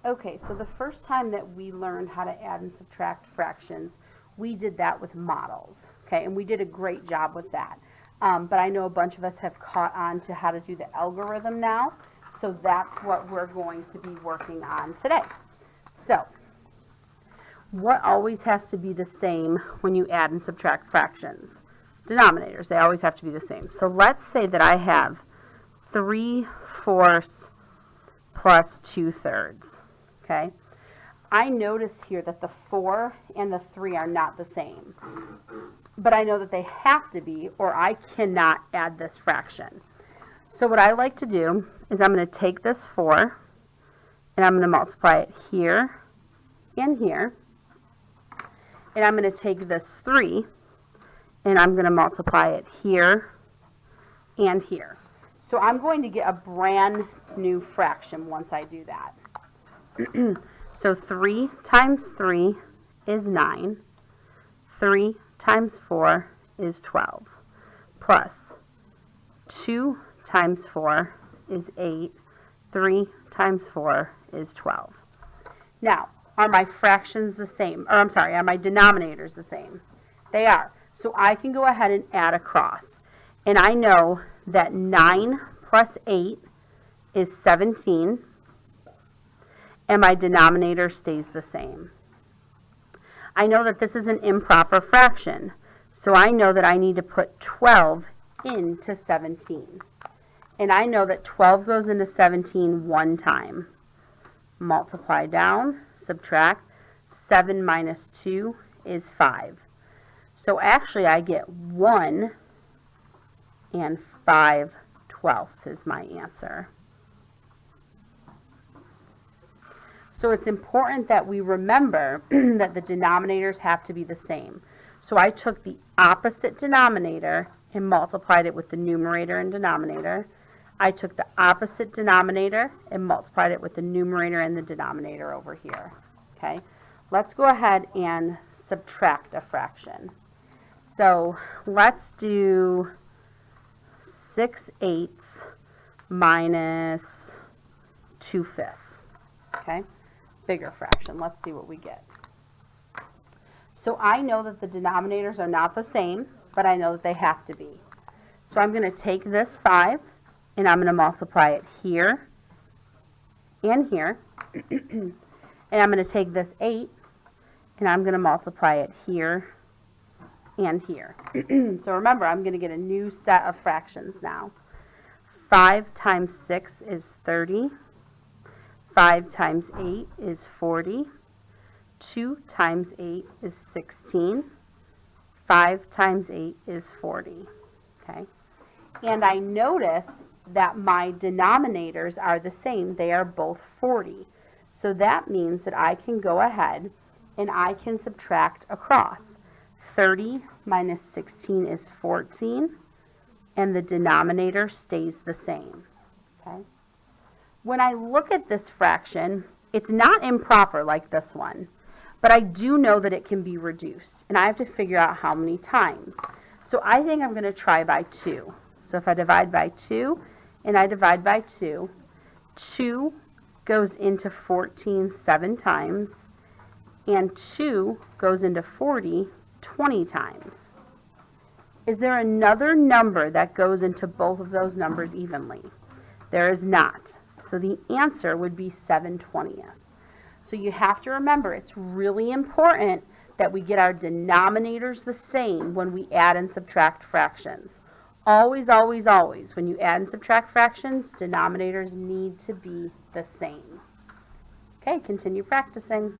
Okay, so the first time that we learned how to add and subtract fractions, we did that with models, okay, and we did a great job with that. But I know a bunch of us have caught on to how to do the algorithm now, so that's what we're going to be working on today. So, what always has to be the same when you add and subtract fractions? Denominators, they always have to be the same. So let's say that I have 3/4 plus 2/3. Okay, I notice here that the 4 and the 3 are not the same, but I know that they have to be, or I cannot add this fraction. So what I like to do is I'm going to take this 4 and I'm going to multiply it here and here, and I'm going to take this 3 and I'm going to multiply it here and here. So I'm going to get a brand new fraction once I do that. So 3 times 3 is 9. 3 times 4 is 12. Plus 2 times 4 is 8. 3 times 4 is 12. Now, are my fractions the same? Or I'm sorry, are my denominators the same? They are. So I can go ahead and add across. And I know that 9 plus 8 is 17. And my denominator stays the same. I know that this is an improper fraction, so I know that I need to put 12 into 17. And I know that 12 goes into 17 one time. Multiply down, subtract, 7 minus 2 is 5. So actually I get 1 and 5/12 is my answer. So it's important that we remember that the denominators have to be the same. So I took the opposite denominator and multiplied it with the numerator and denominator. I took the opposite denominator and multiplied it with the numerator and the denominator over here. Okay, let's go ahead and subtract a fraction. So let's do 6/8 minus 2/5. Okay. Bigger fraction. Let's see what we get. So I know that the denominators are not the same, but I know that they have to be. So I'm going to take this 5 and I'm going to multiply it here and here. And I'm going to take this 8 and I'm going to multiply it here and here. So remember, I'm going to get a new set of fractions now. 5 times 6 is 30. 5 times 8 is 40. 2 times 8 is 16. 5 times 8 is 40. Okay? And I notice that my denominators are the same. They are both 40. So that means that I can go ahead and I can subtract across. 30 minus 16 is 14. And the denominator stays the same. Okay? When I look at this fraction, it's not improper like this one, but I do know that it can be reduced, and I have to figure out how many times. So I think I'm going to try by 2. So if I divide by 2 and I divide by 2, 2 goes into 14 7 times, and 2 goes into 40 20 times. Is there another number that goes into both of those numbers evenly? There is not. So the answer would be 7/20. So you have to remember, it's really important that we get our denominators the same when we add and subtract fractions. Always, always, always, when you add and subtract fractions, denominators need to be the same. Okay, continue practicing.